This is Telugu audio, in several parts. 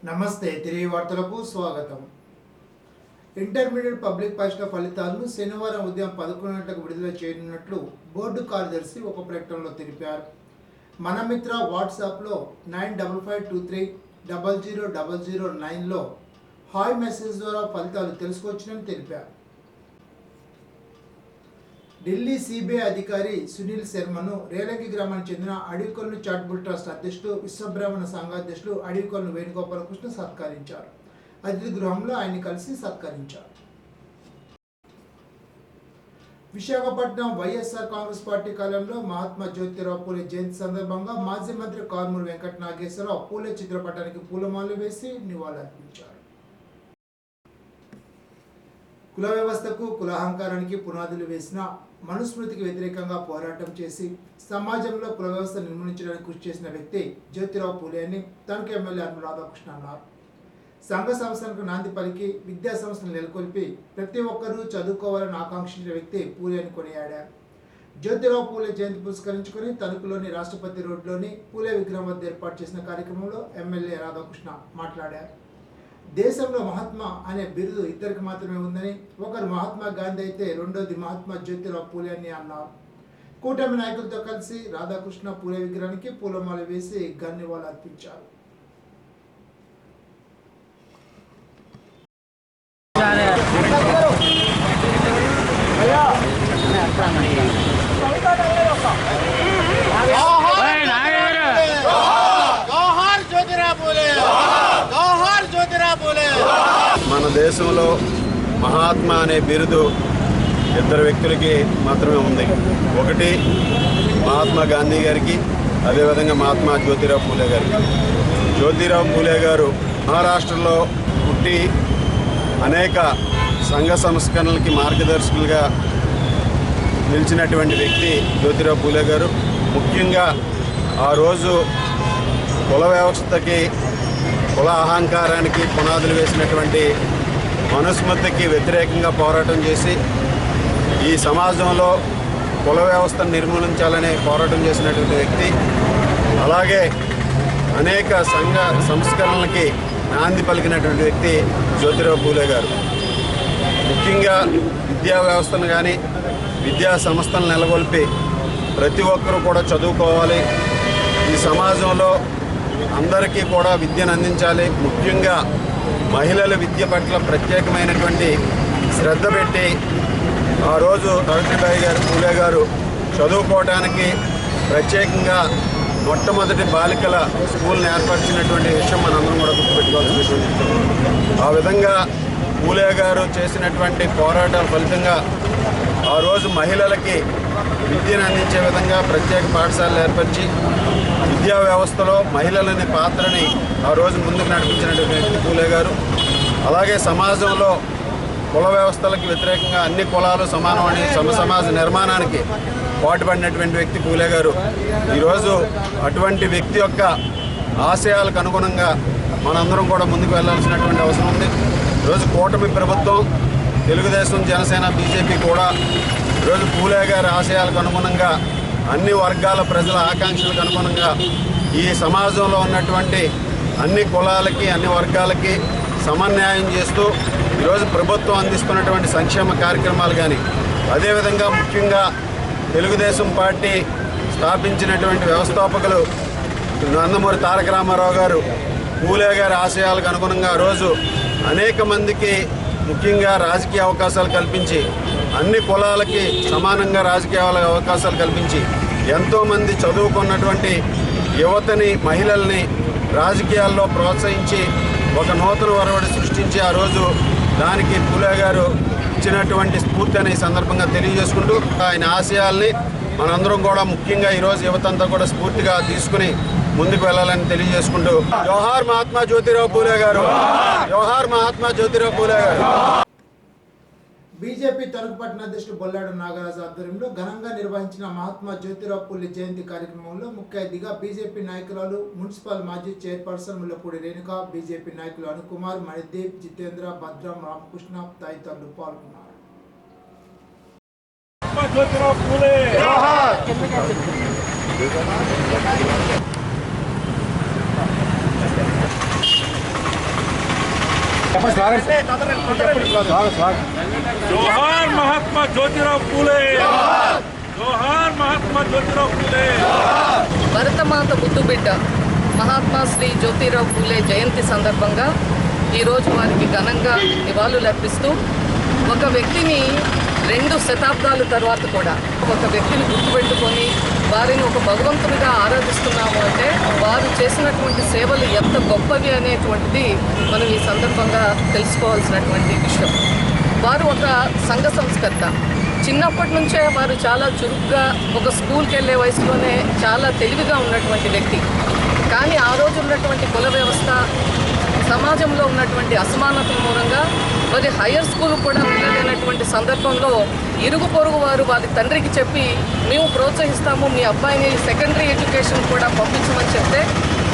నమస్తే తిరిగి వార్తలకు స్వాగతం. ఇంటర్మీడియట్ పబ్లిక్ పరీక్షల ఫలితాలను శనివారం ఉదయం 11 గంటలకు విడుదల చేయనున్నట్లు బోర్డు కార్యదర్శి ఒక ప్రకటనలో తెలిపారు. మన మిత్ర వాట్సాప్లో 9552300009లో హాయ్ మెసేజ్ ద్వారా ఫలితాలు తెలుసుకోవచ్చునని తెలిపారు. ఢిల్లీ సిబిఐ అధికారి సునీల్ శర్మను రేలంగి గ్రామానికి చెందిన అడవికొలను చారిటబుల్ ట్రస్ట్ అధ్యక్షుడు విశ్వబ్రాహ్మణ సంఘాధ్యక్షుడు అడవికొలను వేణుగోపాలకృష్ణ సత్కరించారు. అతిథి గృహంలో ఆయన కలిసి సత్కరించారు. విశాఖపట్నం వైఎస్ఆర్ కాంగ్రెస్ పార్టీ కార్యాలయంలో మహాత్మా జ్యోతిరావు పూలే జయంతి సందర్భంగా మాజీ మంత్రి కారుమూరి వెంకట నాగేశ్వరరావు పూలే చిత్రపటానికి పూలమాలలు వేసి నివాళులర్పించారు. కుల వ్యవస్థకు కులాహంకారానికి పునాదులు వేసిన మనుస్మృతికి వ్యతిరేకంగా పోరాటం చేసి సమాజంలో కుల వ్యవస్థ నిర్మూలించడానికి కృషి చేసిన వ్యక్తి జ్యోతిరావు పూలే అని తణుకు ఎమ్మెల్యే ఆర్మూర్ రాధాకృష్ణ అన్నారు. సంఘ సంస్థలకు నాంది పలికి విద్యా సంస్థలు నెలకొల్పి ప్రతి ఒక్కరూ చదువుకోవాలని ఆకాంక్షించిన వ్యక్తి పూలే అని కొనియాడారు. జ్యోతిరావు పూలే జయంతి పురస్కరించుకుని తణుకులోని రాష్ట్రపతి రోడ్లోని పూలే విగ్రహం వద్ద ఏర్పాటు చేసిన కార్యక్రమంలో ఎమ్మెల్యే రాధాకృష్ణ మాట్లాడారు. దేశంలో మహాత్మా అనే బిరుదు ఇద్దరికి మాత్రమే ఉందని, ఒకరు మహాత్మా గాంధీ అయితే రెండోది మహాత్మా జ్యోతిరావు పూలే అని అన్నారు. కూటమి నాయకులతో కలిసి రాధాకృష్ణ పూలే విగ్రహానికి పూలమాల వేసి ఘననివాళులు అర్పించారు. మన దేశంలో మహాత్మా అనే బిరుదు ఇద్దరు వ్యక్తులకి మాత్రమే ఉంది. ఒకటి మహాత్మా గాంధీ గారికి, అదేవిధంగా మహాత్మా జ్యోతిరావు పూలే గారికి. జ్యోతిరావు పూలే గారు మహారాష్ట్రలో పుట్టి అనేక సంఘ సంస్కరణలకి మార్గదర్శకులుగా నిలిచినటువంటి వ్యక్తి జ్యోతిరావు పూలే గారు. ముఖ్యంగా ఆ రోజు కుల వ్యవస్థకి, కుల అహంకారానికి పునాదులు వేసినటువంటి మనుస్మృతికి వ్యతిరేకంగా పోరాటం చేసి ఈ సమాజంలో కుల వ్యవస్థను నిర్మూలించాలని పోరాటం చేసినటువంటి వ్యక్తి. అలాగే అనేక సంఘ సంస్కరణలకి నాంది పలికినటువంటి వ్యక్తి జ్యోతిరావు పూలే గారు. ముఖ్యంగా విద్యా వ్యవస్థను కానీ విద్యా సంస్థలను నెలకొల్పి ప్రతి ఒక్కరూ కూడా చదువుకోవాలి, ఈ సమాజంలో అందరికీ కూడా విద్యను అందించాలి, ముఖ్యంగా మహిళల విద్య పట్ల ప్రత్యేకమైనటువంటి శ్రద్ధ పెట్టి ఆ రోజు సావిత్రిబాయి గారు పూలే గారు చదువుకోవడానికి ప్రత్యేకంగా మొట్టమొదటి బాలికల స్కూల్ని ఏర్పరిచినటువంటి విషయం మనందరం కూడా గుర్తుపెట్టుకోవాల్సినటువంటి. ఆ విధంగా పూలే గారు చేసినటువంటి పోరాటాల ఫలితంగా ఆ రోజు మహిళలకి విద్యను అందించే విధంగా ప్రత్యేక పాఠశాలలు ఏర్పరిచి విద్యా వ్యవస్థలో మహిళలని పాత్రని ఆ రోజు ముందుకు నడిపించినటువంటి వ్యక్తి పూలే గారు. అలాగే సమాజంలో కుల వ్యవస్థలకు వ్యతిరేకంగా అన్ని కులాలు సమానమని సమాజ నిర్మాణానికి పాటుపడినటువంటి వ్యక్తి పూలే గారు. ఈరోజు అటువంటి వ్యక్తి యొక్క ఆశయాలకు అనుగుణంగా మనందరం కూడా ముందుకు వెళ్లాల్సినటువంటి అవసరం ఉంది. ఈరోజు కూటమి ప్రభుత్వం, తెలుగుదేశం, జనసేన, బీజేపీ కూడా ఈరోజు పూలే గారి ఆశయాలకు అనుగుణంగా అన్ని వర్గాల ప్రజల ఆకాంక్షలకు అనుగుణంగా ఈ సమాజంలో ఉన్నటువంటి అన్ని కులాలకి, అన్ని వర్గాలకి సమన్యాయం చేస్తూ ఈరోజు ప్రభుత్వం అందిస్తున్నటువంటి సంక్షేమ కార్యక్రమాలు కానీ, అదేవిధంగా ముఖ్యంగా తెలుగుదేశం పార్టీ స్థాపించినటువంటి వ్యవస్థాపకులు నందమూరి తారక రామారావు గారు పూలే గారి ఆశయాలకు అనుగుణంగా ఆ రోజు అనేక మందికి ముఖ్యంగా రాజకీయ అవకాశాలు కల్పించి అన్ని కులాలకి సమానంగా రాజకీయ అవకాశాలు కల్పించి ఎంతోమంది చదువుకున్నటువంటి యువతని, మహిళల్ని రాజకీయాల్లో ప్రోత్సహించి ఒక నూతన ఒరవడి సృష్టించి ఆ రోజు దానికి పూలే గారు ఇచ్చినటువంటి స్ఫూర్తి అనే సందర్భంగా తెలియజేసుకుంటూ ఆయన ఆశయాల్ని మనందరం కూడా ముఖ్యంగా ఈరోజు యువతంతా కూడా స్ఫూర్తిగా తీసుకుని ముందుకు వెళ్ళాలని తెలియజేసుకుంటూ జోహార్ మహాత్మా జ్యోతిరావు పూలే గారు, జోహార్ మహాత్మా జ్యోతిరావు పూలే గారు. బీజేపీ తణుకు పట్టణ అధ్యక్షుడు బొల్లాడు నాగరాజు ఆధ్వర్యంలో ఘనంగా నిర్వహించిన మహాత్మా జ్యోతిరావు పూలే జయంతి కార్యక్రమంలో ముఖ్య అతిథిగా బీజేపీ నాయకురాలు, మున్సిపల్ మాజీ చైర్పర్సన్ ముల్లపూడి రేణుక, బీజేపీ నాయకులు అనుకుమార్, మణిదీప్, జితేంద్ర, భద్రం, రామకృష్ణ తదితరులు పాల్గొన్నారు. जोहार महात्मा ज्योतिराव फूले, जोहार महात्मा ज्योतिराव फूले। భరతమాత ముద్దుబిడ్డ మహాత్మా శ్రీ జ్యోతిరావు పూలే జయంతి సందర్భంగా ఈరోజు వారికి ఘనంగా నివాళులు అర్పిస్తూ ఒక వ్యక్తిని 2 శతాబ్దాల తర్వాత కూడా ఒక వ్యక్తిని గుర్తుపెట్టుకొని వారిని ఒక భగవంతునిగా ఆరాధిస్తున్నాము అంటే వారు చేసినటువంటి సేవలు ఎంత గొప్పవి అనేటువంటిది మనం ఈ సందర్భంగా తెలుసుకోవాల్సినటువంటి విషయం. వారు ఒక సంఘ సంస్కర్త. చిన్నప్పటి నుంచే వారు చాలా చురుగ్గా ఒక స్కూల్కి వెళ్ళే వయసులోనే చాలా తెలివిగా ఉన్నటువంటి వ్యక్తి. కానీ ఆ రోజు ఉన్నటువంటి కుల వ్యవస్థ, సమాజంలో ఉన్నటువంటి అసమానతల మూలంగా మరి హైయర్ స్కూల్ కూడా వెళ్ళలేనటువంటి సందర్భంలో ఇరుగు పొరుగు వారు వారి తండ్రికి చెప్పి మేము ప్రోత్సహిస్తాము, మీ అబ్బాయిని సెకండరీ ఎడ్యుకేషన్ కూడా పంపించమని చెప్తే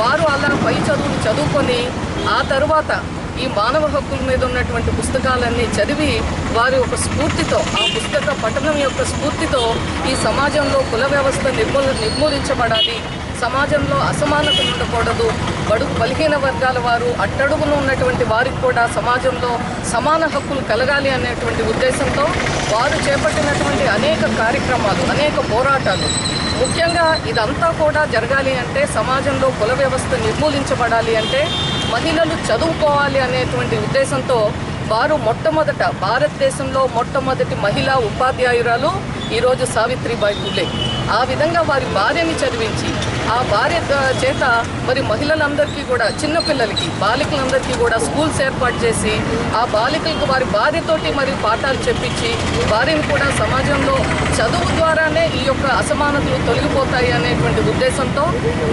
వారు అలా పై చదువులు చదువుకొని ఆ తరువాత ఈ మానవ హక్కుల మీద ఉన్నటువంటి పుస్తకాలన్నీ చదివి వారి ఒక స్ఫూర్తితో, ఆ పుస్తక పఠనం యొక్క స్ఫూర్తితో ఈ సమాజంలో కుల వ్యవస్థ నిర్మూలించబడాలి, సమాజంలో అసమానతలు ఉండకూడదు, బడుగు బలహీన వర్గాల వారు అట్టడుగున ఉన్నటువంటి వారికి కూడా సమాజంలో సమాన హక్కులు కలగాలి అనేటువంటి ఉద్దేశంతో వారు చేపట్టినటువంటి అనేక కార్యక్రమాలు, అనేక పోరాటాలు, ముఖ్యంగా ఇదంతా కూడా జరగాలి అంటే, సమాజంలో కుల వ్యవస్థ నిర్మూలించబడాలి అంటే మహిళలు చదువుకోవాలి అనేటువంటి ఉద్దేశంతో వారు మొట్టమొదట భారతదేశంలో మొట్టమొదటి మహిళా ఉపాధ్యాయురాలు ఈరోజు సావిత్రిబాయి పూలే. ఆ విధంగా వారి భార్యని చదివించి ఆ భార్య చేత మరి మహిళలందరికీ కూడా, చిన్నపిల్లలకి, బాలికలందరికీ కూడా స్కూల్స్ ఏర్పాటు చేసి ఆ బాలికలకు వారి భార్యతోటి మరి పాఠాలు చెప్పించి వారిని కూడా సమాజంలో చదువు ద్వారానే ఈ యొక్క అసమానతలు తొలగిపోతాయి అనేటువంటి ఉద్దేశంతో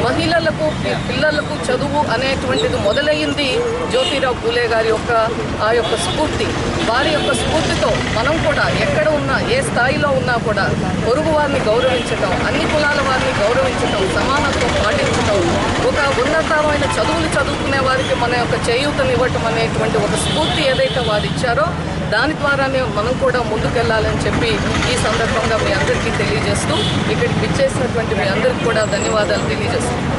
మహిళలకు, పిల్లలకు చదువు అనేటువంటిది మొదలయ్యింది జ్యోతిరావు పూలే గారి యొక్క ఆ యొక్క స్ఫూర్తి. వారి యొక్క స్ఫూర్తితో మనం కూడా ఎక్కడ ఉన్నా, ఏ స్థాయిలో ఉన్నా కూడా పొరుగు వారిని గౌరవించటం, అన్ని కులాల వారిని గౌరవించటం, సమానత్వం పాటించటం, ఒక ఉన్నతమైన చదువులు చదువుకునే వారికి మన యొక్క చేయూతనివ్వటం అనేటువంటి ఒక స్ఫూర్తి ఏదైతే వారు ఇచ్చారో దాని ద్వారానే మనం కూడా ముందుకెళ్లాలని చెప్పి ఈ సందర్భంగా మీ అందరికీ తెలియజేస్తూ, ఇక్కడికి విచ్చేసినటువంటి మీ అందరికీ కూడా ధన్యవాదాలు తెలియజేస్తున్నాను.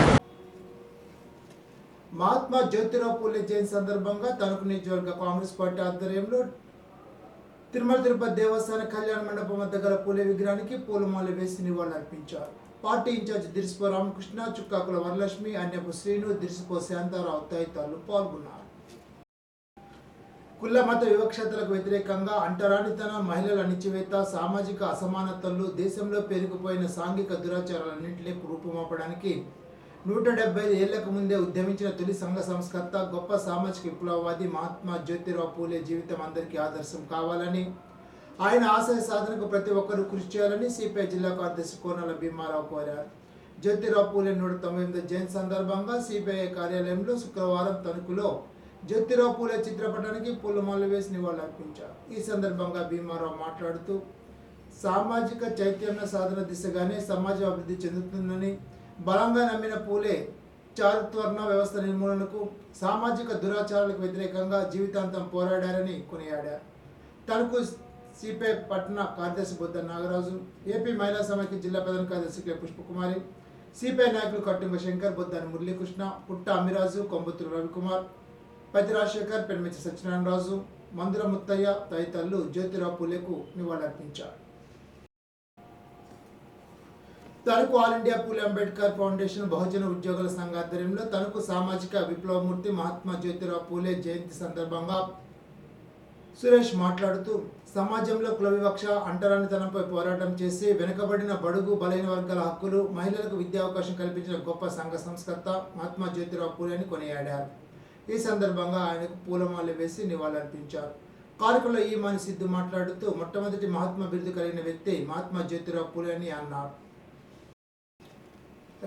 మహాత్మా జ్యోతిరావు పూలే జయంతి సందర్భంగా తణుకు నియోజకవర్గ కాంగ్రెస్ పార్టీ ఆధ్వర్యంలో తిరుమల తిరుపతి దేవస్థాన కళ్యాణ మండపం వద్ద గల పూలే విగ్రహానికి పూలమాల వేసి నివాళులర్పించారు. పార్టీ ఇన్ఛార్జ్ దిరిసిపో రామకృష్ణ, చుక్కాకుల వరలక్ష్మి, అన్యపు శ్రీను, దిరిసిపో శాంతారావు తదితరులు పాల్గొన్నారు. కుల మత వివక్షతలకు వ్యతిరేకంగా అంటరానితనం, మహిళల అణిచివేత, సామాజిక అసమానతలు, దేశంలో పెరిగిపోయిన సాంఘిక దురాచారాలన్నింటినీ రూపుమాపడానికి 175 ఏళ్లకు ముందే ఉద్యమించిన తొలి సంఘ సంస్కర్త, గొప్ప సామాజిక విప్లవవాది మహాత్మా జ్యోతిరావు పూలే జీవితం అందరికీ ఆదర్శం కావాలని, ఆయన ఆశయ సాధనకు ప్రతి ఒక్కరూ కృషి చేయాలని సిపిఐ జిల్లా కార్యదర్శి కోనాల భీమారావు కోరారు. జ్యోతిరావు పూలే 198వ జయంతి సందర్భంగా సిపిఐ కార్యాలయంలో శుక్రవారం తణుకులో జ్యోతిరావు పూలే చిత్రపటానికి పూలమాల వేసి నివాళులర్పించారు. ఈ సందర్భంగా భీమారావు మాట్లాడుతూ సామాజిక చైతన్య సాధన దిశగానే సమాజం అభివృద్ధి చెందుతుందని బలంగా నమ్మిన పూలే చాతుర్వర్ణ వ్యవస్థ నిర్మూలనకు, సామాజిక దురాచారాలకు వ్యతిరేకంగా జీవితాంతం పోరాడారని కొనియాడారు. తణుకు సిపిఐ పట్టణ కార్యదర్శి బొద్ద నాగరాజు, ఏపీ మహిళా సమైక్య జిల్లా ప్రధాన కార్యదర్శి కె పుష్పకుమారి, సిపిఐ నాయకులు కట్టింగ శంకర్, బొద్దాని మురళీకృష్ణ, పుట్ట అమ్మిరాజు, కొంబుతులు రవికుమార్, పతి రాజశేఖర్, పెన్మిచ్చి సత్యనారాయణరాజు, మందుల ముత్తయ్య తదితరులు జ్యోతిరావు పూలేకు నివాళులర్పించారు. తణుకు ఆల్ ఇండియా పూలే అంబేద్కర్ ఫౌండేషన్ బహుజన ఉద్యోగుల సంఘ ఆధ్వర్యంలో తణుకు సామాజిక విప్లవమూర్తి మహాత్మా జ్యోతిరావు పూలే జయంతి సందర్భంగా సురేష్ మాట్లాడుతూ సమాజంలో కుల వివక్ష, అంటరానితనంపై పోరాటం చేసి వెనుకబడిన బడుగు బలహీన వర్గాల హక్కులు, మహిళలకు విద్యా అవకాశం కల్పించిన గొప్ప సంఘ సంస్కర్త మహాత్మా జ్యోతిరావు పూలే అని కొనియాడారు. ఈ సందర్భంగా ఆయనకు పూలమాల వేసి నివాళులర్పించారు. కార్యక్రమంలో ఈమాని సిద్ధు మాట్లాడుతూ మొట్టమొదటి మహాత్మా బిరుదు కలిగిన వ్యక్తి మహాత్మా జ్యోతిరావు పూలే అని అన్నారు.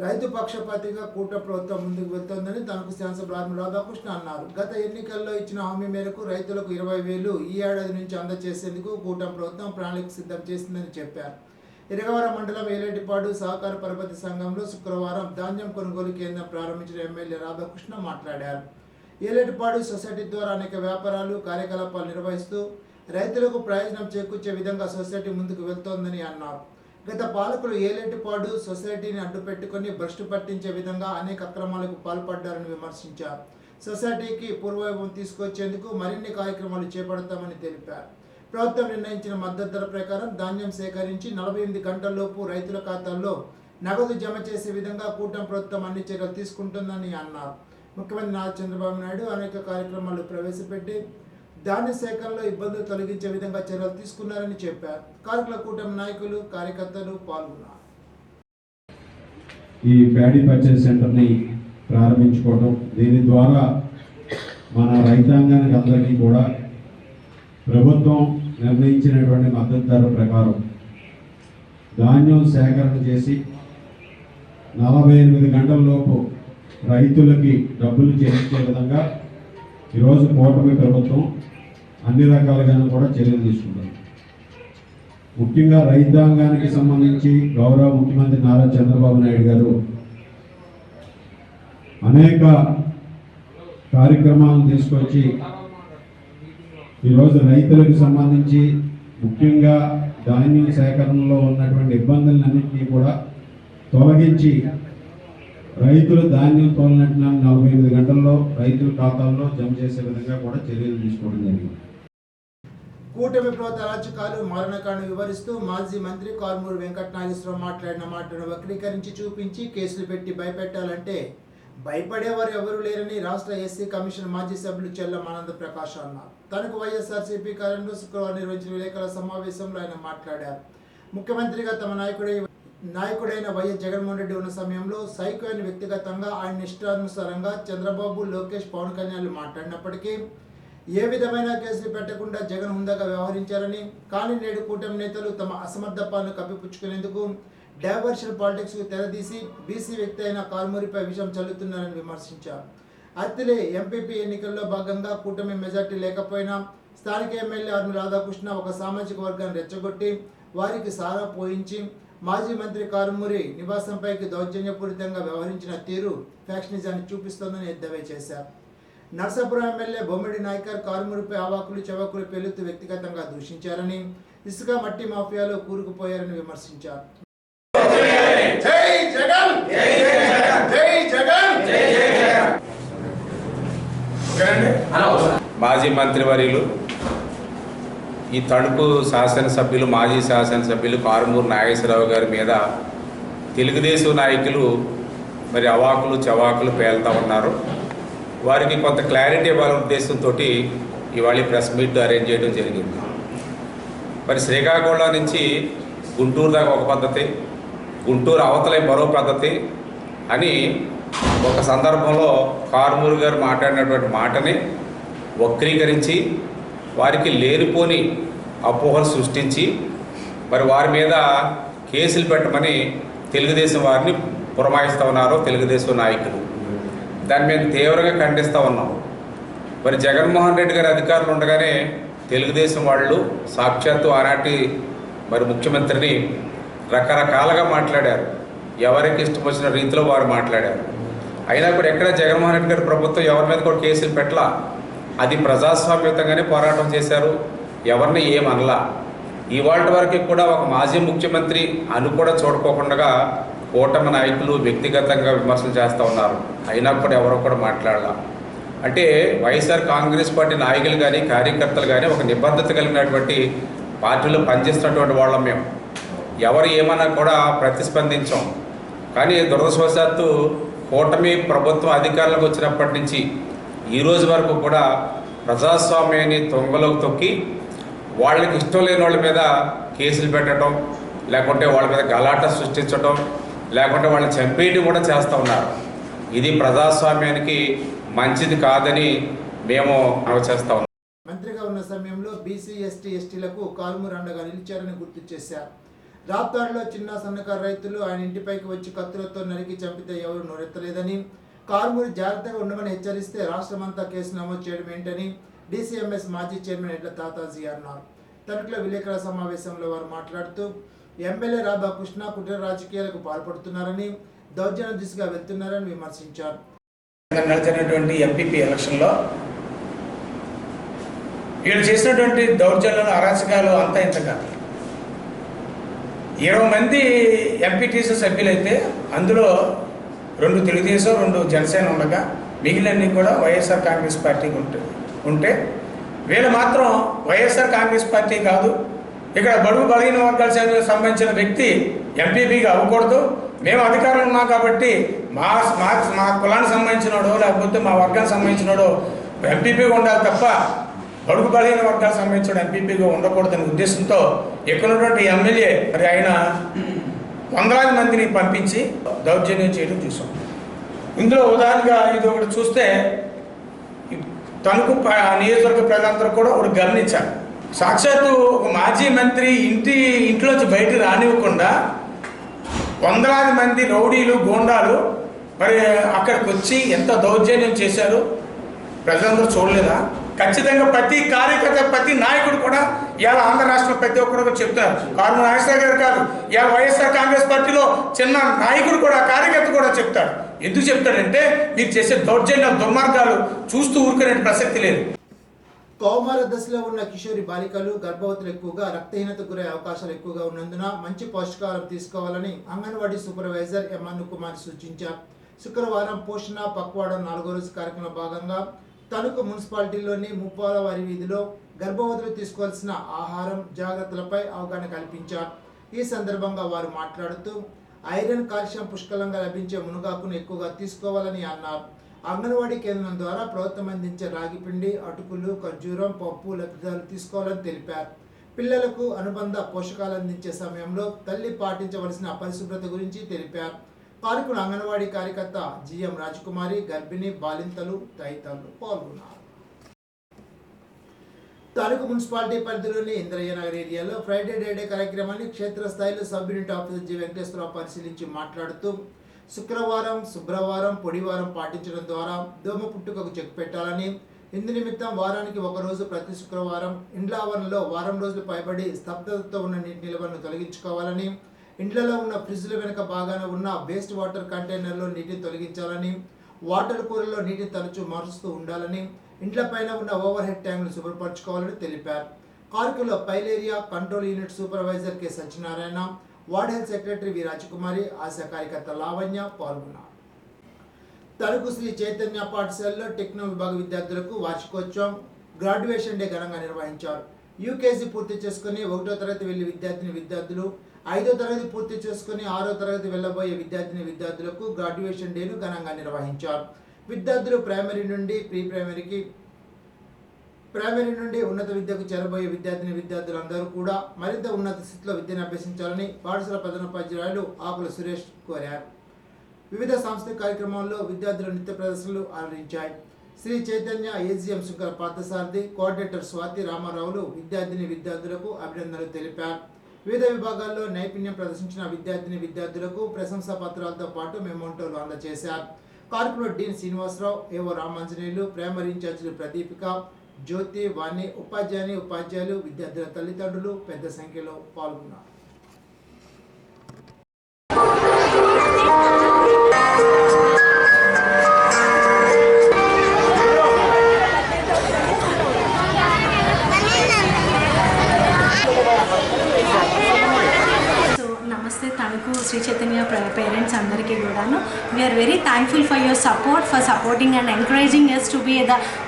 రైతు పక్షపాతిగా కూటమి ప్రభుత్వం ముందుకు వెళ్తోందని తనకు శాసనసభ్యులు ఆర్మీ రాధాకృష్ణ అన్నారు. గత ఎన్నికల్లో ఇచ్చిన హామీ మేరకు రైతులకు 20,000 ఈ ఏడాది నుంచి అందజేసేందుకు కూటమి ప్రభుత్వం ప్రణాళిక సిద్ధం చేసిందని చెప్పారు. ఇరగవరం మండలం ఏలేటిపాడు సహకార పరపతి సంఘంలో శుక్రవారం ధాన్యం కొనుగోలు కేంద్రం ప్రారంభించిన ఎమ్మెల్యే రాధాకృష్ణ మాట్లాడారు. ఏలేటిపాడు సొసైటీ ద్వారా అనేక వ్యాపారాలు, కార్యకలాపాలు నిర్వహిస్తూ రైతులకు ప్రయోజనం చేకూర్చే విధంగా సొసైటీ ముందుకు వెళ్తోందని అన్నారు. గత పాలకులు ఏలేటిపాడు సొసైటీని అడ్డుపెట్టుకుని భ్రష్టు పట్టించే విధంగా అనేక అక్రమాలకు పాల్పడ్డారని విమర్శించారు. సొసైటీకి పూర్వవైభవం తీసుకొచ్చేందుకు మరిన్ని కార్యక్రమాలు చేపడతామని తెలిపారు. ప్రభుత్వం నిర్ణయించిన మద్దతు ధర ప్రకారం ధాన్యం సేకరించి 48 గంటల్లోపు రైతుల ఖాతాల్లో నగదు జమ చేసే విధంగా కూటమి ప్రభుత్వం అన్ని చర్యలు తీసుకుంటుందని అన్నారు. ముఖ్యమంత్రి నారా చంద్రబాబు నాయుడు అనేక కార్యక్రమాలు ప్రవేశపెట్టి ధాన్య సేకరణలో ఇబ్బందులు తొలగించే విధంగా చర్యలు తీసుకున్నారని చెప్పారు. కార్మికుల కూటమి నాయకులు, కార్యకర్తలు పాల్గొన్నారు. ఈ ప్యాడీ పర్చేస్ సెంటర్ని ప్రారంభించుకోవడం, దీని ద్వారా మన రైతాంగానికి అందరికీ కూడా ప్రభుత్వం నిర్ణయించినటువంటి మద్దతు ధర ప్రకారం ధాన్యం సేకరణ చేసి 48 గంటలలోపు రైతులకి డబ్బులు చెల్లించే విధంగా ఈరోజు కూటమి ప్రభుత్వం అన్ని రకాలుగాను కూడా చర్యలు తీసుకుంటుంది. ముఖ్యంగా రైతాంగానికి సంబంధించి గౌరవ ముఖ్యమంత్రి నారా చంద్రబాబు నాయుడు గారు అనేక కార్యక్రమాలను తీసుకొచ్చి ఈరోజు రైతులకు సంబంధించి ముఖ్యంగా ధాన్యం సేకరణలో ఉన్నటువంటి ఇబ్బందులన్నింటినీ కూడా తొలగించి రైతులు ధాన్యం తోలినట్టు 48 గంటల్లో రైతుల ఖాతాల్లో జమ చేసే విధంగా కూడా చర్యలు తీసుకోవడం జరిగింది. కూటమి ప్రభుత్వ అరాచకాలు మారణకాండను వివరిస్తూ మాజీ మంత్రి కారుమూరి వెంకట నాగేశ్వరరావు మాట్లాడిన మాటను వక్రీకరించి చూపించి కేసులు పెట్టి భయపెట్టాలంటే భయపడేవారు ఎవరూ లేరని రాష్ట్ర ఎస్సీ కమిషన్ మాజీ సభ్యులు చెల్లం ఆనంద ప్రకాష్ అన్నారు. తనకు వైఎస్ఆర్సీపీ కార్యాలయంలో శుక్రవారం నిర్వహించిన విలేకరుల సమావేశంలో ఆయన మాట్లాడారు. ముఖ్యమంత్రిగా తమ నాయకుడైన వైఎస్ జగన్మోహన్ రెడ్డి ఉన్న సమయంలో సైకో అని వ్యక్తిగతంగా ఆయన ఇష్టానుసారంగా చంద్రబాబు, లోకేష్, పవన్ కళ్యాణ్లు మాట్లాడినప్పటికీ ఏ విధమైన కేసులు పెట్టకుండా జగన్ హుందాగా వ్యవహరించారని, కానీ నేడు కూటమి నేతలు తమ అసమర్థ పాలన కప్పిపుచ్చుకునేందుకు డైవర్షన్ పాలిటిక్స్కు తెరదీసి బీసీ వ్యక్తి అయిన కారుమూరిపై విషం చల్లుతున్నారని విమర్శించారు. అత్తిలి ఎంపీపీ ఎన్నికల్లో భాగంగా కూటమి మెజార్టీ లేకపోయినా స్థానిక ఎమ్మెల్యే ఆర్మీ రాధాకృష్ణ ఒక సామాజిక వర్గాన్ని రెచ్చగొట్టి వారికి సారా పోయించి మాజీ మంత్రి కారుమూరి నివాసంపైకి దౌర్జన్యపూరితంగా వ్యవహరించిన తీరు ఫ్యాక్షనిజాన్ని చూపిస్తోందని ఎద్దేవా చేశారు. నర్సాపురం ఎమ్మెల్యే బొమ్మిడి నాయకర్ కారుమూరిపై అవాకులు చవాకులు పేలుతూ వ్యక్తిగతంగా దూషించారని, ఇసుక మట్టి మాఫియాలో కూరుకుపోయారని విమర్శించారు. మాజీ మంత్రివర్యులు, ఈ తణుకు శాసనసభ్యులు, మాజీ శాసనసభ్యులు కారుమూరి నాగేశ్వరరావు గారి మీద తెలుగుదేశం నాయకులు మరి అవాకులు చవాకులు పేలుతూ ఉన్నారు. వారికి కొంత క్లారిటీ ఇవ్వాలనే ఉద్దేశంతో ఇవాళ ప్రెస్ మీట్ అరేంజ్ చేయడం జరిగింది. మరి శ్రీకాకుళం నుంచి గుంటూరు దాకా ఒక పద్ధతి, గుంటూరు అవతలే మరో పద్ధతి అని ఒక సందర్భంలో కారుమూరి గారు మాట్లాడినటువంటి మాటని వక్రీకరించి వారికి లేనిపోని అపోహలు సృష్టించి మరి వారి మీద కేసులు పెట్టమని తెలుగుదేశం వారిని పురమాయిస్తూ ఉన్నారు తెలుగుదేశం నాయకులు. దాన్ని మేము తీవ్రంగా ఖండిస్తూ ఉన్నాం. మరి జగన్మోహన్ రెడ్డి గారి అధికారులు ఉండగానే తెలుగుదేశం వాళ్ళు సాక్షాత్తు ఆనాటి మరి ముఖ్యమంత్రిని రకరకాలుగా మాట్లాడారు. ఎవరికి ఇష్టం వచ్చిన రీతిలో వారు మాట్లాడారు. అయినా కూడా ఎక్కడ జగన్మోహన్ రెడ్డి గారి ప్రభుత్వం ఎవరి మీద కూడా కేసులు పెట్టలా. అది ప్రజాస్వామ్యతంగానే పోరాటం చేశారు. ఎవరిని ఏమనలా. ఇవాళ వరకు కూడా ఒక మాజీ ముఖ్యమంత్రి అని కూడా చూడుకోకుండా కూటమి నాయకులు వ్యక్తిగతంగా విమర్శలు చేస్తూ ఉన్నారు. అయినా కూడా ఎవరో కూడా మాట్లాడాల. అంటే వైఎస్ఆర్ కాంగ్రెస్ పార్టీ నాయకులు కానీ కార్యకర్తలు కానీ ఒక నిబద్ధత కలిగినటువంటి పార్టీలో పనిచేస్తున్నటువంటి వాళ్ళం మేము. ఎవరు ఏమన్నా కూడా ప్రతిస్పందించాం. కానీ దురదృష్టవశాత్తు కూటమి ప్రభుత్వం అధికారంలోకి వచ్చినప్పటి నుంచి ఈ రోజు వరకు కూడా ప్రజాస్వామ్యాన్ని తొంగలోకి తొక్కి వాళ్ళకి ఇష్టం లేని వాళ్ళ మీద కేసులు పెట్టడం, లేకుంటే వాళ్ళ మీద గలాట సృష్టించడం, లేకుంటే వాళ్ళని చంపేయడం కూడా చేస్తూ ఉన్నారు. ఇది ప్రజాస్వామ్యానికి మంచిది కాదని మేము ఆలోచిస్తా ఉన్నాం. మంత్రిగా ఉన్న సమయంలో బీసీ, ఎస్టీ, ఎస్టీలకు కారుమూరి అండగా నిలిచారని గుర్తు చేశారు. రాప్తాడులో చిన్న సన్నకారు రైతులు ఆయన ఇంటిపైకి వచ్చి కత్తులతో నరికి చంపితే ఎవరు నోరెత్తలేదని, కారుమూరి జాగ్రత్తగా ఉండమని హెచ్చరిస్తే రాష్ట్రమంతా కేసు నమోదు చేయడం ఏంటని డీసీఎంఎస్ మాజీ చైర్మన్ ఎడ్ల తాతాజీ అన్నారు. తణుకులో విలేకరుల సమావేశంలో వారు మాట్లాడుతూ ఎమ్మెల్యే రాధాకృష్ణ కుట్ర రాజకీయాలకు పాల్పడుతున్నారని, దౌర్జన్య దిశగా వెళ్తున్నారని విమర్శించారు. నడిచినటువంటి ఎంపీపీ ఎలక్షన్లో వీళ్ళు చేసినటువంటి దౌర్జన్యాలు, అరాచకాలు అంతా ఇంత కాదు. 20 మంది ఎంపీటీసీ సభ్యులైతే అందులో 2 తెలుగుదేశం, 2 జనసేన ఉండగా మిగిలినన్ని కూడా వైఎస్ఆర్ కాంగ్రెస్ పార్టీకి ఉంటే వీళ్ళు మాత్రం వైఎస్ఆర్ కాంగ్రెస్ పార్టీ కాదు, ఇక్కడ బడుగు బలహీన వర్గాలకు సంబంధించిన వ్యక్తి ఎంపీపీగా అవ్వకూడదు, మేము అధికారంలో ఉన్నాం కాబట్టి మా మా మా కులానికి సంబంధించినోడో లేకపోతే మా వర్గానికి సంబంధించినోడో ఎంపీపీగా ఉండాలి తప్ప బడుగు బలహీన వర్గాలకు సంబంధించిన ఎంపీపీగా ఉండకూడదనే ఉద్దేశంతో ఇక్కడ ఉన్నటువంటి ఎమ్మెల్యే మరి ఆయన వందలాది మందిని పంపించి దౌర్జన్యం చేయడం చూసాం. ఇందులో ఉదాహరణగా ఇది ఒకటి చూస్తే తణుకు నియోజకవర్గ ప్రజలందరూ కూడా ఒకటి గమనించారు. సాక్షాత్తు ఒక మాజీ మంత్రి ఇంట్లోంచి బయటకు రానివ్వకుండా వందలాది మంది రౌడీలు గోండాలు మరి అక్కడికి వచ్చి ఎంత దౌర్జన్యం చేశారు ప్రజలందరూ చూడలేదా? ఖచ్చితంగా ప్రతి కార్యకర్త ప్రతి నాయకుడు కూడా ఇవాళ ఆంధ్ర రాష్ట్రంలో ప్రతి ఒక్కరు చెప్తారు. కారు నాగేశ్వర గారు కాదు, ఇవాళ వైఎస్ఆర్ కాంగ్రెస్ పార్టీలో చిన్న నాయకుడు కూడా కార్యకర్త కూడా చెప్తాడు. ఎందుకు చెప్తాడంటే మీరు చేసే దౌర్జన్యాలు దుర్మార్గాలు చూస్తూ ఊరుకునే ప్రసక్తి లేదు. కౌమార దశలో ఉన్న కిషోరి బాలికలు గర్భవతులు ఎక్కువగా రక్తహీనతకు గురయ్యే అవకాశాలు ఎక్కువగా ఉన్నందున మంచి పౌష్టికాహారం తీసుకోవాలని అంగన్వాడీ సూపర్వైజర్ ఎం అన్నుకుమార్ సూచించారు. శుక్రవారం పోషణ పక్వాడం 4వ రోజు కార్యక్రమంలో భాగంగా తణుకు మున్సిపాలిటీలోని ముప్పాలవారి వీధిలో గర్భవతులు తీసుకోవాల్సిన ఆహారం జాగ్రత్తలపై అవగాహన కల్పించారు. ఈ సందర్భంగా వారు మాట్లాడుతూ ఐరన్ కాల్షియం పుష్కలంగా లభించే మునగాకును ఎక్కువగా తీసుకోవాలని అన్నారు. అంగన్వాడీ కేంద్రం ద్వారా ప్రభుత్వం అందించే రాగిపిండి, అటుకులు, ఖర్జూరం, పప్పు లబ్ధిదారులు తీసుకోవాలని తెలిపారు. పిల్లలకు అనుబంధ పోషకాలు అందించే సమయంలో తల్లి పాటించవలసిన పరిశుభ్రత గురించి తెలిపారు. కార్యక్రమంలో అంగన్వాడీ కార్యకర్త జిఎం రాజకుమారి, గర్భిణి బాలింతలు తదితరులు పాల్గొన్నారు. తణుకు మున్సిపాలిటీ పరిధిలోని ఇంద్రయ్య నగర్ ఏరియాలో ఫ్రైడే డే కార్యక్రమాన్ని క్షేత్రస్థాయిలో sub unit officer G Venkateswararao పరిశీలించి మాట్లాడుతూ శుక్రవారం, శుభ్రవారం, పొడివారం పాటించడం ద్వారా దోమ పుట్టుకకు చెక్ పెట్టాలని, ఇందు నిమిత్తం వారానికి ఒకరోజు ప్రతి శుక్రవారం ఇండ్ల ఆవరణలో వారం రోజులు పైబడి స్తబ్దతతో ఉన్న నీటి నిల్వను తొలగించుకోవాలని, ఇండ్లలో ఉన్న ఫ్రిడ్జ్ల వెనుక భాగాన ఉన్న వేస్ట్ వాటర్ కంటైనర్లో నీటిని తొలగించాలని, వాటర్ కూరల్లో నీటిని తరచూ మారుస్తూ ఉండాలని, ఇండ్లపైన ఉన్న ఓవర్ హెడ్ ట్యాంకులు శుభ్రపరచుకోవాలని తెలిపారు. కార్యక్రమంలో filaria control unit supervisor K Satyanarayana, ward health secretary V Rajakumari, ASHA కార్యకర్త లావణ్య పాల్గొన్నారు. తణుకు శ్రీ చైతన్య పాఠశాలలో టెక్నో విభాగ విద్యార్థులకు వార్షికోత్సవం, గ్రాడ్యుయేషన్ డే ఘనంగా నిర్వహించారు. యూకేజీ పూర్తి చేసుకుని 1వ తరగతి వెళ్లి విద్యార్థులు, 5వ తరగతి పూర్తి చేసుకుని 6వ తరగతి వెళ్లబోయే విద్యార్థులకు గ్రాడ్యుయేషన్ డేను ఘనంగా నిర్వహించారు. విద్యార్థులు ప్రైమరీ నుండి ఉన్నత విద్యకు చేరబోయే విద్యార్థులందరూ కూడా మరింత ఉన్నత స్థితిలో విద్యను అభ్యసించాలని పాఠశాల ప్రధానోపాధ్యాయులు ఆకుల సురేష్ కోరారు. వివిధ సాంస్కృతిక కార్యక్రమాల్లో విద్యార్థుల నృత్య ప్రదర్శనలు ఆలరించాయి. శ్రీ చైతన్య ఏజీఎం శుంకర పార్థసారథి, కోఆర్డినేటర్ స్వాతి రామారావులు విద్యార్థులకు అభినందనలు తెలిపారు. వివిధ విభాగాల్లో నైపుణ్యం ప్రదర్శించిన విద్యార్థులకు ప్రశంసా పత్రాలతో పాటు మెమోంటోలు అందజేశారు. కార్యక్రమంలో డీన్ శ్రీనివాసరావు, ఏవో రామాంజనేయులు, ప్రైమరీ ఇన్ఛార్జీలు ప్రదీపిక, జ్యోతి, వాణి, ఉపాధ్యాయులు, విద్యార్థుల తల్లిదండ్రులు పెద్ద సంఖ్యలో పాల్గొన్నారు. నమస్తే తణుకు శ్రీ చైతన్య పేరెంట్స్ అందరికీ కూడాను we are very thankful for your support, for supporting and encouraging us to be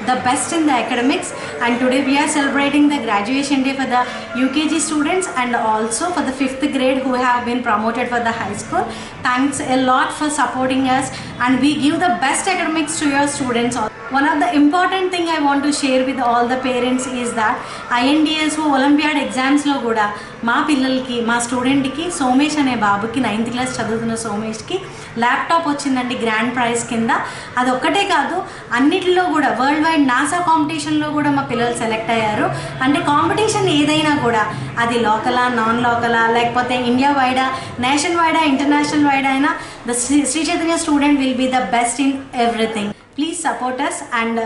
the best in the academics. And today we are celebrating the graduation day for the UKG students and also for the 5th grade who have been promoted for the high school. Thanks a lot for supporting us, and we give the best academics to your students. One of the important thing I want to share with all the parents is that INDSO Olympiad exams lo kuda మా పిల్లలకి, మా స్టూడెంట్కి సోమేష్ అనే బాబుకి 9th క్లాస్ చదువుతున్న సోమేష్కి ల్యాప్టాప్ వచ్చిందండి గ్రాండ్ ప్రైజ్ కింద. అది ఒక్కటే కాదు, అన్నిటిలో కూడా వరల్డ్ వైడ్ నాసా కాంపిటీషన్లో కూడా మా పిల్లలు సెలెక్ట్ అయ్యారు. అంటే కాంపిటీషన్ ఏదైనా కూడా అది లోకలా, నాన్ లోకలా, లేకపోతే ఇండియా వైడా, నేషన్ వైడా, ఇంటర్నేషనల్ వైడా అయినా the Sri Chaitanya student will be the best in everything. Please support us and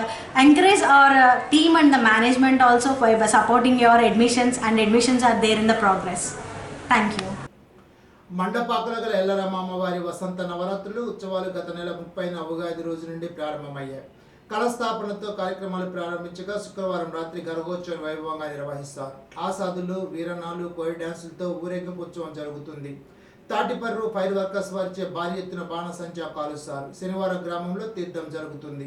encourage our team and the management also by supporting your admissions, and admissions are there in the progress. Thank you. మండపాకుల గల ఎల్లరమ్మవారి వసంత నవరాత్రులు ఉత్సవాలు గత నెల 30న ఉగాది రోజు నుండి ప్రారంభమయ్యాయి. కళస్థాపనతో కార్యక్రమాలు ప్రారంభించగా శుక్రవారం రాత్రి గర్భోత్సవం వైభవంగా నిర్వహిస్తారు. ఆసాదులు, వీరనాలు, కోయి డ్యాన్సులతో ఊరేగింపు ఉత్సవం జరుగుతుంది. తాటిపర్రు ఫైర్ వర్కర్స్ వారిచే భారీ ఎత్తున బాణసంచా కాలుస్తారు. శనివారం గ్రామంలో తీర్థం జరుగుతుంది.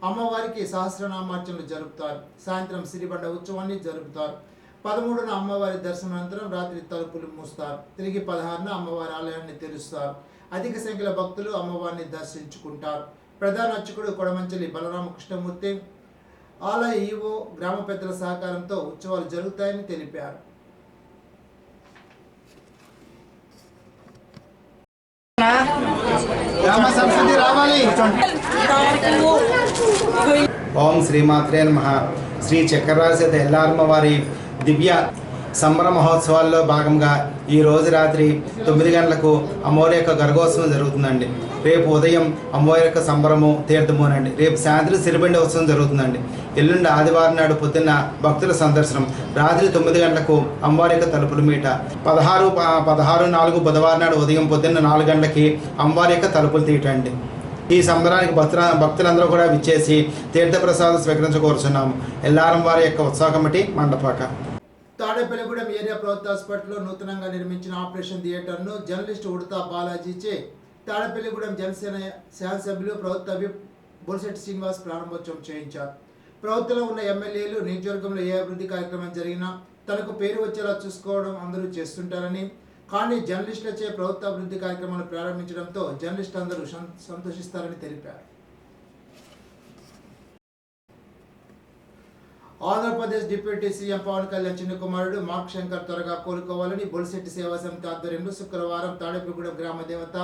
అమ్మవారికి సహస్రనామార్చనలు జరుపుతారు. సాయంత్రం సిరిబండ ఉత్సవాన్ని జరుపుతారు. 13న అమ్మవారి దర్శనానంతరం రాత్రి తలుపులు మూస్తారు. తిరిగి 16న అమ్మవారి ఆలయాన్ని తెరుస్తారు. అధిక సంఖ్యలో భక్తులు అమ్మవారిని దర్శించుకుంటారు. ప్రధాన అర్చకుడు కొడమంచలి బలరామకృష్ణమూర్తి, ఆలయ ఈవో, గ్రామ పెద్దల సహకారంతో ఉత్సవాలు జరుగుతాయని తెలిపారు. ఓం శ్రీమాత్రే నమః. శ్రీ చక్రరాజ ఎల్లారమ్మ వారి దివ్య సంబర మహోత్సవాల్లో భాగంగా ఈ రోజు రాత్రి 9 గంటలకు అమ్మవారి యొక్క గర్భోత్సవం జరుగుతుందండి. రేపు ఉదయం అమ్మవారి యొక్క సంబరము తీర్థమునండి. రేపు సాయంత్రం సిరిబండి ఉత్సవం జరుగుతుందండి. ఎల్లుండి ఆదివారం నాడు పొద్దున్న భక్తుల సందర్శనం. రాత్రి 9 గంటలకు అమ్మవారి యొక్క తలుపుల మీట. 16/4 బుధవారం నాడు ఉదయం పొద్దున్న 4 గంటలకి అమ్మవారి యొక్క తలుపులు తీయటండి. ఈ సంబరానికి భక్తులందరూ కూడా విచ్చేసి తీర్థప్రసాదం స్వీకరించకోరుచున్నాము. ఎల్లారం వారి యొక్క ఉత్సవ కమిటీ మండపాక. తాడేపల్లిగూడెం ఏరియా ప్రభుత్వ హాస్పిటల్లో నూతనంగా నిర్మించిన ఆపరేషన్ థియేటర్ను జర్నలిస్ట్ ఉడతా బాలాజీచే తాడేపల్లిగూడెం జనసేన శాసనసభ్యులు ప్రభుత్వ విప్ బొలిశెట్టి శ్రీనివాస్ ప్రారంభోత్సవం చేయించారు. ప్రభుత్వంలో ఉన్న ఎమ్మెల్యేలు నియోజకవర్గంలో ఏ అభివృద్ధి కార్యక్రమం జరిగినా తనకు పేరు వచ్చేలా చూసుకోవడం అందరూ చేస్తుంటారని, కానీ జర్నలిస్టులచే ప్రభుత్వ అభివృద్ధి కార్యక్రమాలు ప్రారంభించడంతో జర్నలిస్టులు అందరూ సంతోషిస్తారని తెలిపారు. ఆంధ్రప్రదేశ్ డిప్యూటీ సీఎం పవన్ కళ్యాణ్ చిన్న కుమారుడు మార్క్ శంకర్ త్వరగా కోలుకోవాలని బొలిశెట్టి సేవా సమితి ఆధ్వర్యంలో శుక్రవారం తాడేపల్లిగూడెం గ్రామ దేవత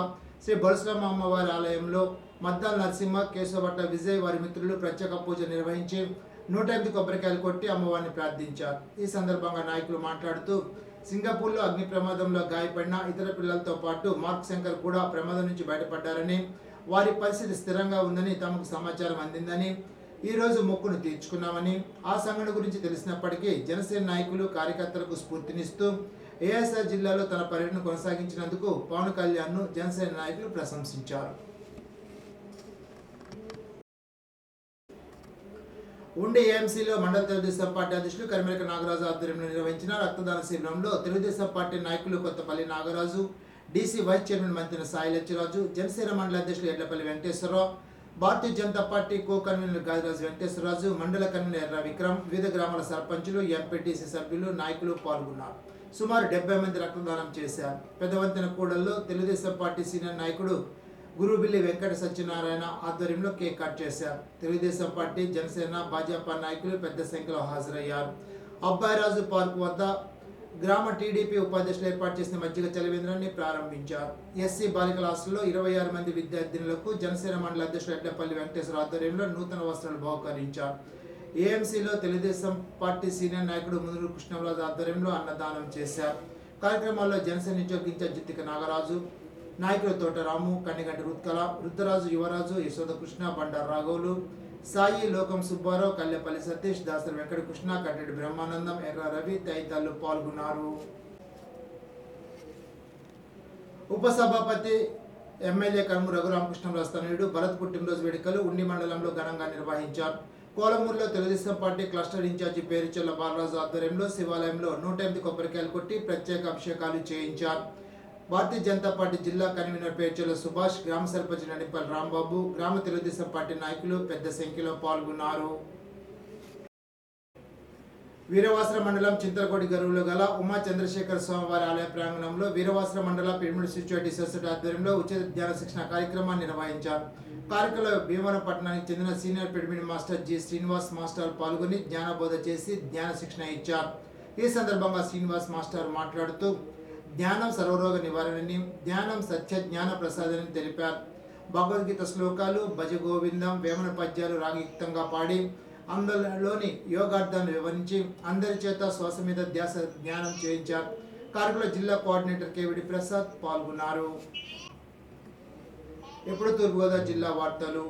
శ్రీ బొలసలమ్మ అమ్మవారి ఆలయంలో మద్దాల నరసింహ, కేశవభట్ట విజయ్ వారి మిత్రులు ప్రత్యేక పూజ నిర్వహించి 108 కొబ్బరికాయలు కొట్టి అమ్మవారిని ప్రార్థించారు. ఈ సందర్భంగా నాయకులు మాట్లాడుతూ సింగపూర్లో అగ్ని ప్రమాదంలో గాయపడిన ఇతర పిల్లలతో పాటు మార్క్ శంకర్ కూడా ప్రమాదం నుంచి బయటపడ్డారని, వారి పరిస్థితి స్థిరంగా ఉందని తమకు సమాచారం అందిందని, ఈ రోజు మొక్కును తీర్చుకున్నామని, ఆ సంఘటన గురించి తెలిసినప్పటికీ జనసేన నాయకులు కార్యకర్తలకు స్ఫూర్తినిస్తూ ఏఎస్ఆర్ జిల్లాలో తన పర్యటన కొనసాగించినందుకు పవన్ కళ్యాణ్ను జనసేన నాయకులు ప్రశంసించారు. ఉండి ఏఎంసీలో మండల తెలుగుదేశం పార్టీ అధ్యక్షులు కరిమెలక నాగరాజు ఆధ్వర్యంలో నిర్వహించిన రక్తదాన శిబిరంలో తెలుగుదేశం పార్టీ నాయకులు Kothapalli Nagaraju, DC vice chairman Mantri Sai Lachiraju, Janasena మండల అధ్యక్షులు Yedlapalli Venkateswararao, Bharatiya Janata party co convener Gadiraju Venkateswararaju, మండల కన్వీనర్ ఎర్ర విక్రమ్, వివిధ గ్రామాల సర్పంచులు, ఎంపీటీసీ సభ్యులు, నాయకులు పాల్గొన్నారు. సుమారు 70 మంది రక్తదానం చేశారు. పెద్దవంతెన కూడల్లో తెలుగుదేశం పార్టీ సీనియర్ నాయకుడు గురుబిల్లి వెంకట సత్యనారాయణ ఆధ్వర్యంలో కేక్ కట్ చేశారు. తెలుగుదేశం పార్టీ, జనసేన, భాజపా నాయకులు పెద్ద సంఖ్యలో హాజరయ్యారు. అబ్బాయిరాజు పార్క్ వద్ద గ్రామ టీడీపీ ఉపాధ్యక్షులు ఏర్పాటు చేసిన మజ్జిగ చలివేంద్రాన్ని ప్రారంభించారు. ఎస్సీ బాలికల హాస్టల్లో 26 మంది విద్యార్థినులకు జనసేన మండల అధ్యక్షులు ఎడ్లపల్లి వెంకటేశ్వర ఆధ్వర్యంలో నూతన వస్త్రాలు బహుకరించారు. ఏఎంసీలో తెలుగుదేశం పార్టీ సీనియర్ నాయకుడు మునురు కృష్ణరాజు ఆధ్వర్యంలో అన్నదానం చేశారు. కార్యక్రమాల్లో జనసేన నియోజకవర్గ ఇన్ఛార్జ్ జిత్తిక నాగరాజు, నాయకులు తోటరాము, కన్నిగంటి రుత్కల, రుద్రరాజు, యువరాజు, యశోదకృష్ణ, బండారు రాఘవులు, సాయి, లోకం సుబ్బారావు, కల్లెపల్లి సతీష్, దాసరి వెంకటకృష్ణ, కట్టెడి బ్రహ్మానందం, ఎర్ర రవి తదితరులు పాల్గొన్నారు. ఉపసభాపతి ఎమ్మెల్యే కనుము రఘురామకృష్ణరాజు తనయుడు భరత్ పుట్టినరోజు వేడుకలు ఉండి మండలంలో ఘనంగా నిర్వహించారు. కోలమూరులో Telugu Desam party cluster in charge Peruchella Balaraju ఆధ్వర్యంలో శివాలయంలో 108 కొబ్బరికాయలు కొట్టి ప్రత్యేక అభిషేకాలు చేయించారు. భారతీయ జనతా పార్టీ జిల్లా కన్వీనర్ పేర్చెల్ల సుభాష్, గ్రామ సర్పంచ్ నడిపల్లి రాంబాబు, గ్రామ తెలుగుదేశం పార్టీ నాయకులు పెద్ద సంఖ్యలో పాల్గొన్నారు. వీరవాసర మండలం చింతలకోటి గరువులో గల ఉమా చంద్రశేఖర స్వామివారి ఆలయ ప్రాంగణంలో వీరవాసర మండల పిరమిడ్ స్పిరిచువాలిటీ సొసైటీ ఆధ్వర్యంలో ఉచిత ధ్యాన శిక్షణ కార్యక్రమాన్ని నిర్వహించారు. కార్యక్రమంలో భీమవరం పట్టణానికి చెందిన senior pyramid master G Srinivas master పాల్గొని జ్ఞానబోధ చేసి ధ్యాన శిక్షణ ఇచ్చారు. ఈ సందర్భంగా శ్రీనివాస్ మాస్టర్ మాట్లాడుతూ ధ్యానం సర్వరోగ నివారణని, ధ్యానం సత్య జ్ఞాన ప్రసాదని తెలిపారు. భగవద్గీత శ్లోకాలు, భజ గోవిందం, వేమన పద్యాలు రాగయుక్తంగా పాడి అందులోని యోగార్థాన్ని వివరించి అందరి చేత శ్వాస మీద ధ్యాస జ్ఞానం చేయించారు. కార్యక్రమంలో జిల్లా కోఆర్డినేటర్ కేవిడి ప్రసాద్ పాల్గొన్నారు. ఇప్పుడు తూర్పుగోదావరి జిల్లా వార్తలు.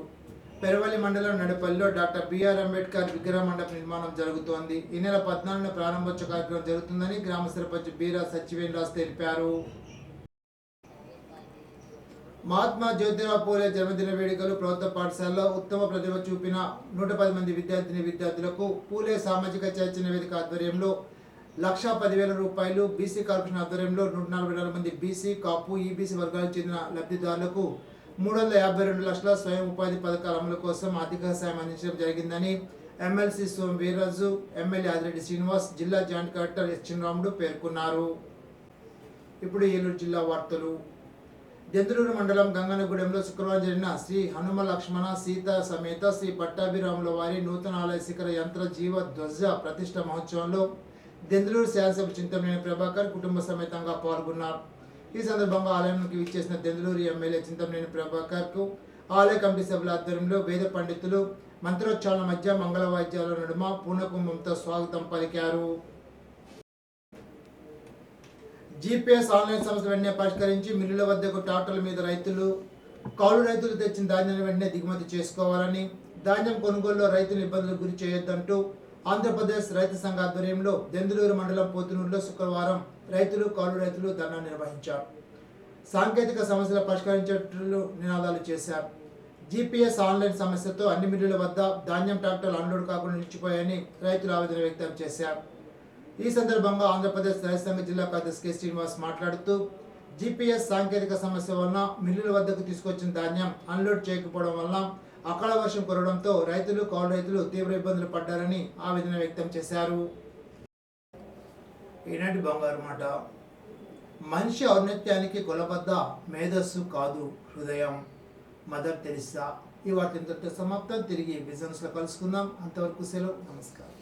పెరవల్లి మండలం నడిపల్లిలో డాక్టర్ బిఆర్ అంబేద్కర్ విగ్రహ మండప నిర్మాణం జరుగుతోంది. ఈ నెల 14న ప్రారంభోత్సవ కార్యక్రమం జరుగుతుందని గ్రామ సర్పంచ్ బీరా సచివేంద్రాస్ తెలిపారు. మహాత్మా జ్యోతిరావు పూలే జన్మదిన వేడుకలు ప్రభుత్వ పాఠశాలలో ఉత్తమ ప్రతిభ చూపిన 110 మంది విద్యార్థినులకు పూలే సామాజిక చైతన్య వేదిక ఆధ్వర్యంలో 1,10,000 రూపాయలు. బీసీ కార్పొరేషన్ ఆధ్వర్యంలో 144 మంది బీసీ, కాపు, ఈబీసీ వర్గాలకు చెందిన లబ్ధిదారులకు 352 లక్షల స్వయం ఉపాధి పథకాల అమలు కోసం ఆర్థిక సాయం అందించడం జరిగిందని ఎమ్మెల్సీ సోమ వీర్రాజు, ఎమ్మెల్యే ఆదిరెడ్డి శ్రీనివాస్, జిల్లా జాయింట్ కలెక్టర్ ఎస్ చిన్నరాముడు పేర్కొన్నారు. ఇప్పుడు ఏలూరు జిల్లా వార్తలు. దెందులూరు మండలం గంగనగూడెంలో శుక్రవారం జరిగిన శ్రీ హనుమ లక్ష్మణ సీత సమేత శ్రీ పట్టాభిరాముల వారి నూతన ఆలయ శిఖర యంత్ర జీవ ధ్వజ ప్రతిష్ట మహోత్సవంలో దెందులూరు శాసనసభ చింతమనేని ప్రభాకర్ కుటుంబ సమేతంగా పాల్గొన్నారు. ఈ సందర్భంగా ఆలయానికి విచ్చేసిన దెందులూరు ఎమ్మెల్యే చింతమనేని ప్రభాకర్కు ఆలయ కమిటీ సభ్యుల ఆధ్వర్యంలో వేద పండితులు మంత్రోచ్చారణ మధ్య మంగళ వాయిద్యాల నడుమ పూర్ణకుంభంతో స్వాగతం పలికారు. జీపీఎస్ ఆన్లైన్ సమస్య వెంటనే పరిష్కరించి మిల్లుల వద్దకు ట్రాక్టర్ల మీద కౌలు రైతులు తెచ్చిన ధాన్యాన్ని వెంటనే దిగుమతి చేసుకోవాలని, ధాన్యం కొనుగోలులో రైతులు ఇబ్బందులకు గురి చేయొద్దంటూ ఆంధ్రప్రదేశ్ రైతు సంఘ ఆధ్వర్యంలో దెందులూరు మండలం పోతునూరులో శుక్రవారం కౌలు రైతులు ధర్నా నిర్వహించారు. సాంకేతిక సమస్యలు పరిష్కరించేట్లు నినాదాలు చేశారు. జీపీఎస్ ఆన్లైన్ సమస్యతో అన్ని మిల్లుల వద్ద ధాన్యం ట్రాక్టర్లు అన్లోడ్ కాకుండా నిలిచిపోయాయని రైతులు ఆవేదన వ్యక్తం చేశారు. ఈ సందర్భంగా ఆంధ్రప్రదేశ్ రైతు సంఘ జిల్లా కార్యదర్శి కె శ్రీనివాస్ మాట్లాడుతూ జీపీఎస్ సాంకేతిక సమస్య వలన మిల్లుల వద్దకు తీసుకొచ్చిన ధాన్యం అన్లోడ్ చేయకపోవడం వలన అకాల వర్షం కురవడంతో కౌలు రైతులు తీవ్ర ఇబ్బందులు పడ్డారని ఆవేదన వ్యక్తం చేశారు. ఈనాటి బంగారు మాట. మనిషి ఔన్నత్యానికి కొలబద్ద మేధస్సు కాదు హృదయం. Mother Teresa. ఈ వార్త ఇంతటితో సమాప్తం. తిరిగి బిజినెస్లో కలుసుకుందాం. అంతవరకు సెలవు. నమస్కారం.